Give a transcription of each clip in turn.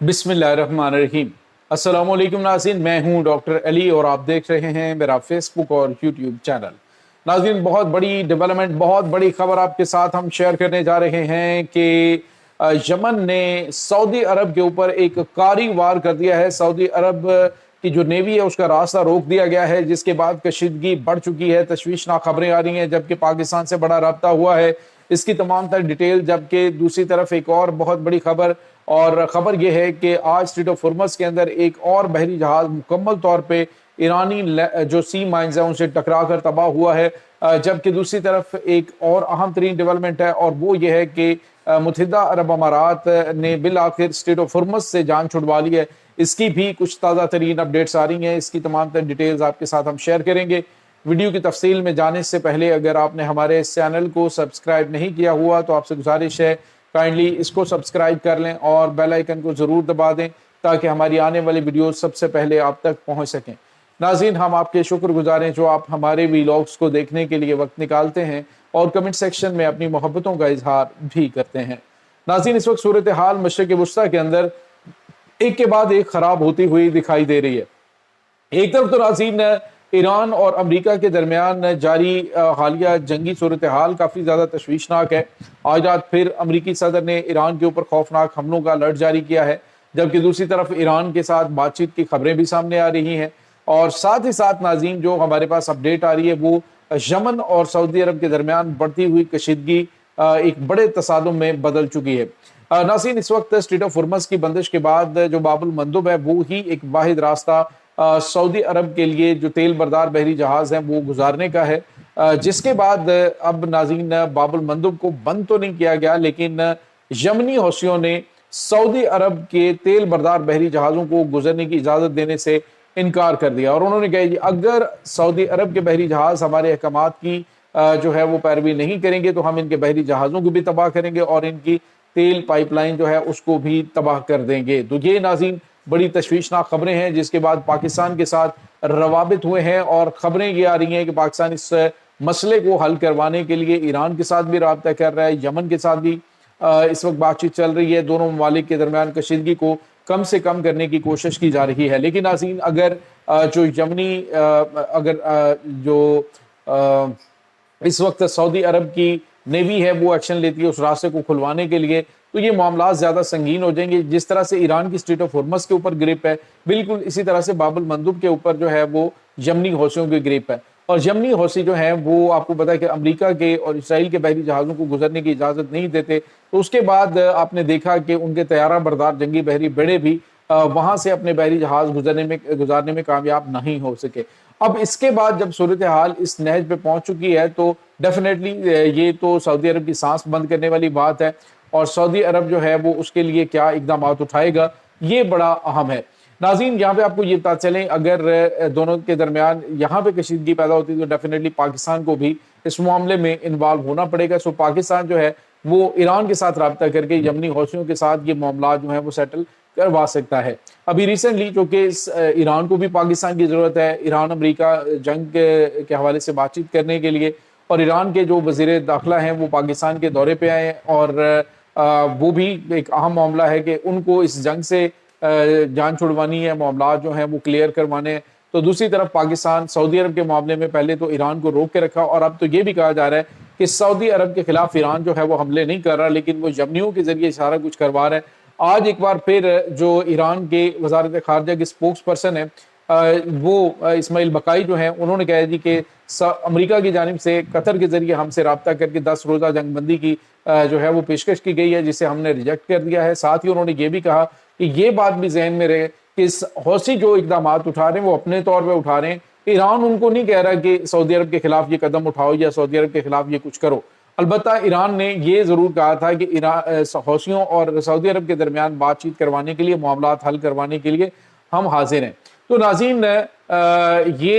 बिस्मिल्लाहिर्रहमानिर्रहीम। अस्सलाम वालेकुम नाज़रीन, मैं हूं डॉक्टर अली और आप देख रहे हैं मेरा फेसबुक और यूट्यूब चैनल। नाज़रीन, बहुत बड़ी डेवलपमेंट, बहुत बड़ी खबर आपके साथ हम शेयर करने जा रहे हैं कि यमन ने सऊदी अरब के ऊपर एक कारी वार कर दिया है। सऊदी अरब की जो नेवी है उसका रास्ता रोक दिया गया है, जिसके बाद कशीदगी बढ़ चुकी है। तशवीशनाक खबरें आ रही हैं, जबकि पाकिस्तान से बड़ा रब्ता हुआ है। इसकी तमाम तर डिटेल, जबकि दूसरी तरफ एक और बहुत बड़ी खबर, और खबर यह है कि आज स्ट्रेट ऑफ हॉर्मज़ के अंदर एक और बहरी जहाज मुकम्मल तौर पे ईरानी जो सी माइंस है उनसे टकरा कर तबाह हुआ है। जबकि दूसरी तरफ एक और अहम तरीन डेवलपमेंट है, और वो ये है कि मुत्तहिदा अरब अमारात ने बिल आखिर स्ट्रेट ऑफ हॉर्मज़ से जान छुड़वा ली है। इसकी भी कुछ ताज़ा तरीन अपडेट्स आ रही हैं। इसकी तमाम तर डिटेल्स आपके साथ हम शेयर करेंगे। वीडियो की तफसील में जाने से पहले अगर आपने हमारे इस चैनल को सब्सक्राइब नहीं किया हुआ तो आपसे गुजारिश है, काइंडली इसको सब्सक्राइब कर लें और बेल आइकन को ज़रूर दबा दें ताकि हमारी आने वाली वीडियो सबसे पहले आप तक पहुंच सकें। नाज़रीन, हम आपके शुक्रगुजार हैं जो आप हमारे वीलॉग्स को देखने के लिए वक्त निकालते हैं और कमेंट सेक्शन में अपनी मोहब्बतों का इजहार भी करते हैं। नाज़रीन, इस वक्त सूरत हाल मशरिक़ वुस्ता के अंदर एक के बाद एक खराब होती हुई दिखाई दे रही है। एक तरफ तो नाज़रीन ईरान और अमेरिका के दरमियान जारी हालिया जंगी सूरत हाल काफ़ी ज़्यादा तशवीशनाक है। आज रात फिर अमेरिकी सदर ने ईरान के ऊपर खौफनाक हमलों का अलर्ट जारी किया है, जबकि दूसरी तरफ ईरान के साथ बातचीत की खबरें भी सामने आ रही हैं। और साथ ही साथ नाज़रीन जो हमारे पास अपडेट आ रही है वो यमन और सऊदी अरब के दरमियान बढ़ती हुई कशीदगी एक बड़े तसादुम में बदल चुकी है। नाज़रीन, इस वक्त स्ट्रेट ऑफ हॉर्मज़ की बंदिश के बाद जो बाबुल मंदब है वो ही एक वाहिद रास्ता सऊदी अरब के लिए जो तेल बरदार बहरी जहाज हैं वो गुजारने का है। जिसके बाद अब नाज़रीन बाबुल मंदब को बंद तो नहीं किया गया, लेकिन यमनी हौसियों ने सऊदी अरब के तेल बरदार बहरी जहाज़ों को गुजरने की इजाज़त देने से इनकार कर दिया। और उन्होंने कहा कि अगर सऊदी अरब के बहरी जहाज हमारे अहकामात की जो है वो पैरवी नहीं करेंगे तो हम इनके बहरी जहाज़ों को भी तबाह करेंगे और इनकी तेल पाइपलाइन जो है उसको भी तबाह कर देंगे। तो ये नाज़रीन बड़ी तशवीशनाक खबरें हैं, जिसके बाद पाकिस्तान के साथ रवाबित हुए हैं और खबरें ये आ रही हैं कि पाकिस्तान इस मसले को हल करवाने के लिए ईरान के साथ भी राब्ता कर रहा है, यमन के साथ भी इस वक्त बातचीत चल रही है। दोनों ममालिक के दरमियान कशीदगी को कम से कम करने की कोशिश की जा रही है। लेकिन नाज़रीन अगर जो यमनी इस वक्त सऊदी अरब की नेवी है वो एक्शन लेती है उस रास्ते को खुलवाने के लिए, तो ये मामला ज़्यादा संगीन हो जाएंगे। जिस तरह से ईरान की स्ट्रेट ऑफ हॉर्मज़ के ऊपर ग्रिप है, बिल्कुल इसी तरह से बाबुल मंदब के ऊपर जो है वो यमनी हौसियों की ग्रिप है। और यमनी हौसी जो हैं वो आपको पता है कि अमेरिका के और इसराइल के बहरी जहाज़ों को गुजरने की इजाज़त नहीं देते। तो उसके बाद आपने देखा कि उनके तैयारा बरदार जंगी बहरी बेड़े भी वहाँ से अपने बहरी जहाज़ गुजारने में कामयाब नहीं हो सके। अब इसके बाद जब सूरत हाल इस नहज पे पहुंच चुकी है तो डेफिनेटली ये तो सऊदी अरब की सांस बंद करने वाली बात है, और सऊदी अरब जो है वो उसके लिए क्या इकदाम उठाएगा ये बड़ा अहम है। नाज़रीन, यहाँ पे आपको ये पता चलें, अगर दोनों के दरमियान यहाँ पे कशीदगी पैदा होती है तो डेफिनेटली पाकिस्तान को भी इस मामले में इन्वॉल्व होना पड़ेगा। सो पाकिस्तान जो है वो ईरान के साथ रब्ता करके यमनी हौसियों के साथ ये मामला जो है वो सेटल करवा सकता है। अभी रिसेंटली चूँकि ईरान को भी पाकिस्तान की ज़रूरत है, ईरान अमेरिका जंग के हवाले से बातचीत करने के लिए, और ईरान के जो वज़ीर दाखिला हैं वो पाकिस्तान के दौरे पे आए हैं, और वो भी एक अहम मामला है कि उनको इस जंग से जान छुड़वानी है, मामला जो हैं वो क्लियर करवाने हैं। तो दूसरी तरफ पाकिस्तान सऊदी अरब के मामले में पहले तो ईरान को रोक के रखा, और अब तो ये भी कहा जा रहा है कि सऊदी अरब के खिलाफ ईरान जो है वो हमले नहीं कर रहा, लेकिन वो यमनियों के जरिए सारा कुछ करवा रहा है। आज एक बार फिर जो ईरान के वज़ारत ख़ारजा के स्पोक्स पर्सन है वो इस्माइल बकाई जो हैं उन्होंने कहा जी कि अमेरिका की जानिब से कतर के जरिए हमसे रब्ता करके 10 रोज़ा जंगबंदी की जो है वो पेशकश की गई है, जिसे हमने रिजेक्ट कर दिया है। साथ ही उन्होंने ये भी कहा कि ये बात भी जहन में रहे कि हौसी जो इकदाम उठा रहे हैं वो अपने तौर पर उठा रहे हैं। ईरान उनको नहीं कह रहा कि सऊदी अरब के खिलाफ ये कदम उठाओ या सऊदी अरब के खिलाफ ये कुछ करो। अलबत्ता ईरान ने ये ज़रूर कहा था कि हौसियों और सऊदी अरब के दरमियान बातचीत करवाने के लिए, मामला हल करवाने के लिए हम हाजिर हैं। तो नाज़रीन ये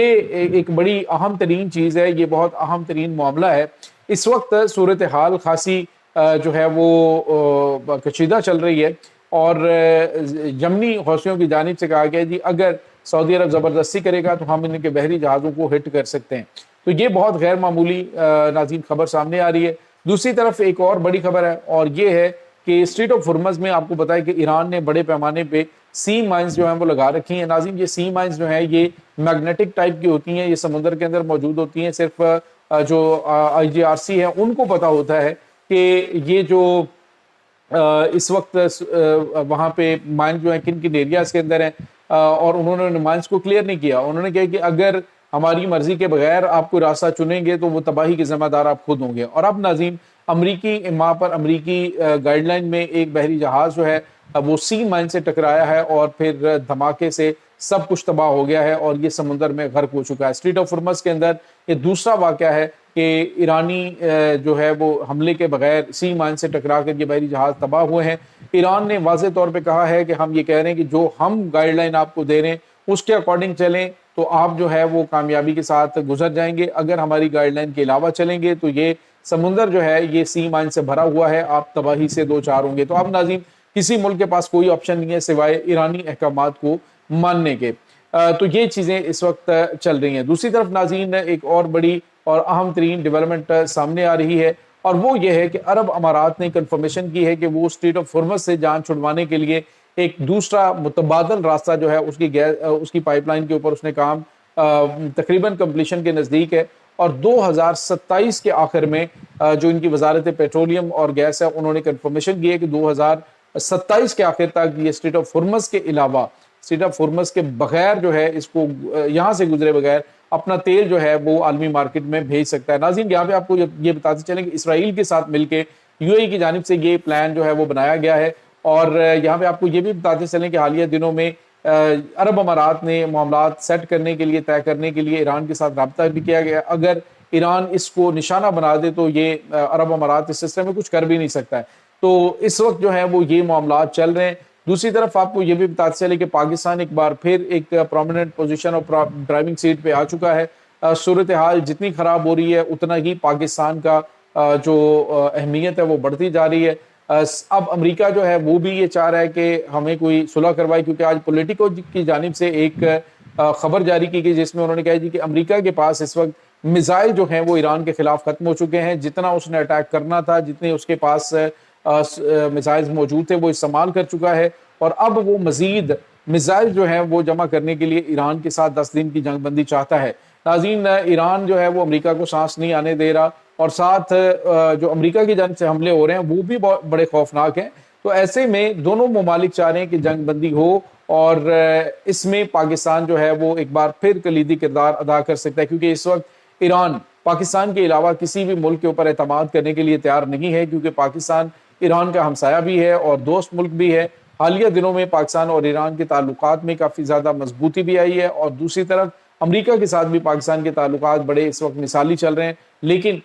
एक बड़ी अहम तरीन चीज़ है, ये बहुत अहम तरीन मामला है। इस वक्त सूरत हाल खासी जो है वो कशीदा चल रही है, और यमनी हौसियों की जानिब से कहा गया जी अगर सऊदी अरब ज़बरदस्ती करेगा तो हम इनके बहरी जहाज़ों को हिट कर सकते हैं। तो ये बहुत गैर मामूली नाज़रीन खबर सामने आ रही है। दूसरी तरफ एक और बड़ी खबर है, और ये है کہ اسٹریٹ آف ہرمز میں آپ کو پتا ہے کہ ایران نے بڑے پیمانے پہ سی مائنز جو ہیں وہ لگا رکھی ہیں ناظرین. یہ سی مائنز جو ہیں یہ میگنیٹک ٹائپ کی ہوتی ہیں, یہ سمندر کے اندر موجود ہوتی ہیں. صرف جو IGRC ہے ان کو پتا ہوتا ہے کہ یہ جو اس وقت وہاں پہ مائن جو ہیں کن کن ایریاز کے اندر ہیں, اور انہوں نے مائنز کو کلیئر نہیں کیا. انہوں نے کہا کہ اگر ہماری مرضی کے بغیر آپ کو راستہ چنیں گے تو وہ تباہی کے ذمہ دار آپ خود ہوں گے. اور اب ناظرین امریکی وہاں پر امریکی گائیڈ لائن میں ایک بحری جہاز جو ہے وہ سی مائن سے ٹکرایا ہے اور پھر دھماکے سے سب کچھ تباہ ہو گیا ہے اور یہ سمندر میں غرق ہو چکا ہے. اسٹریٹ آف ہرمز کے اندر یہ دوسرا واقعہ ہے کہ ایرانی جو ہے وہ حملے کے بغیر سی مائن سے ٹکرا کر یہ بحری جہاز تباہ ہوئے ہیں. ایران نے واضح طور پہ کہا ہے کہ ہم یہ کہہ رہے ہیں کہ جو ہم گائیڈ لائن آپ کو دے رہے ہیں اس کے اکارڈنگ چلیں تو آپ جو ہے وہ کامیابی کے ساتھ گزر جائیں گے. اگر ہماری گائیڈ لائن کے علاوہ چلیں گے تو یہ سمندر جو ہے یہ سی مائن سے بھرا ہوا ہے, آپ تباہی سے دو چار ہوں گے. تو اب ناظرین کسی ملک کے پاس کوئی آپشن نہیں ہے سوائے ایرانی احکامات کو ماننے کے. تو یہ چیزیں اس وقت چل رہی ہیں. دوسری طرف ناظرین ایک اور بڑی اور اہم ترین ڈیولپمنٹ سامنے آ رہی ہے, اور وہ یہ ہے کہ عرب امارات نے کنفرمیشن کی ہے کہ وہ اسٹریٹ آف ہرمز سے جان چھڑوانے کے لیے ایک دوسرا متبادل راستہ جو ہے اس کی پائپ لائن کے اوپر اس نے کام تقریباً کمپلیشن کے نزدیک ہے. اور 2027 کے آخر میں جو ان کی وزارت پیٹرولیم اور گیس ہے انہوں نے کنفرمیشن کی ہے کہ 2027 کے آخر تک یہ اسٹریٹ آف ہرمز کے علاوہ اسٹریٹ آف ہرمز کے بغیر جو ہے اس کو یہاں سے گزرے بغیر اپنا تیل جو ہے وہ عالمی مارکیٹ میں بھیج سکتا ہے. ناظرین یہاں پہ آپ کو یہ بتاتے چلیں کہ اسرائیل کے ساتھ مل کے UAE کی جانب سے یہ پلان جو ہے وہ بنایا گیا ہے. اور یہاں پہ آپ کو یہ بھی بتاتے چلیں کہ حالیہ دنوں میں عرب امارات نے معاملات سیٹ کرنے کے لیے طے کرنے کے لیے ایران کے ساتھ رابطہ بھی کیا گیا. اگر ایران اس کو نشانہ بنا دے تو یہ عرب امارات اس سلسلے میں کچھ کر بھی نہیں سکتا ہے. تو اس وقت جو ہے وہ یہ معاملات چل رہے ہیں. دوسری طرف آپ کو یہ بھی بتاتے چلے کہ پاکستان ایک بار پھر ایک پرومیننٹ پوزیشن اور ڈرائیونگ سیٹ پہ آ چکا ہے. صورتحال جتنی خراب ہو رہی ہے اتنا ہی پاکستان کا جو اہمیت ہے وہ بڑھتی جا رہی ہے. اب امریکہ جو ہے وہ بھی یہ چاہ رہا ہے کہ ہمیں کوئی صلح کروائے, کیونکہ آج پولیٹیکو کی جانب سے ایک خبر جاری کی گئی جس میں انہوں نے کہا کہ امریکہ کے پاس اس وقت میزائل جو ہیں وہ ایران کے خلاف ختم ہو چکے ہیں. جتنا اس نے اٹیک کرنا تھا, جتنے اس کے پاس میزائل موجود تھے وہ استعمال کر چکا ہے, اور اب وہ مزید میزائل جو ہیں وہ جمع کرنے کے لیے ایران کے ساتھ 10 دن کی جنگ بندی چاہتا ہے. ناظرین ایران جو ہے وہ امریکہ کو سانس نہیں آنے دے رہا, اور ساتھ جو امریکہ کی جانب سے حملے ہو رہے ہیں وہ بھی بڑے خوفناک ہیں. تو ایسے میں دونوں ممالک چاہ رہے ہیں کہ جنگ بندی ہو, اور اس میں پاکستان جو ہے وہ ایک بار پھر کلیدی کردار ادا کر سکتا ہے, کیونکہ اس وقت ایران پاکستان کے علاوہ کسی بھی ملک کے اوپر اعتماد کرنے کے لیے تیار نہیں ہے, کیونکہ پاکستان ایران کا ہمسایہ بھی ہے اور دوست ملک بھی ہے. حالیہ دنوں میں پاکستان اور ایران کے تعلقات میں کافی زیادہ مضبوطی بھی آئی ہے, اور دوسری طرف امریکہ کے ساتھ بھی پاکستان کے تعلقات بڑے اس وقت مثالی چل رہے ہیں. لیکن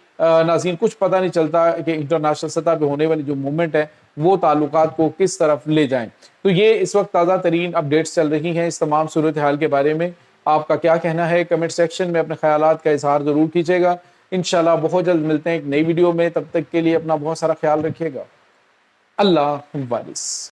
ناظرین کچھ پتہ نہیں چلتا کہ انٹرنیشنل سطح پہ ہونے والی جو موومنٹ ہے وہ تعلقات کو کس طرف لے جائیں. تو یہ اس وقت تازہ ترین اپڈیٹس چل رہی ہیں اس تمام صورتحال کے بارے میں. آپ کا کیا کہنا ہے کمنٹ سیکشن میں اپنے خیالات کا اظہار ضرور کیجیے گا. انشاءاللہ بہت جلد ملتے ہیں ایک نئی ویڈیو میں, تب تک کے لیے اپنا بہت سارا خیال رکھیے گا. اللہ حافظ.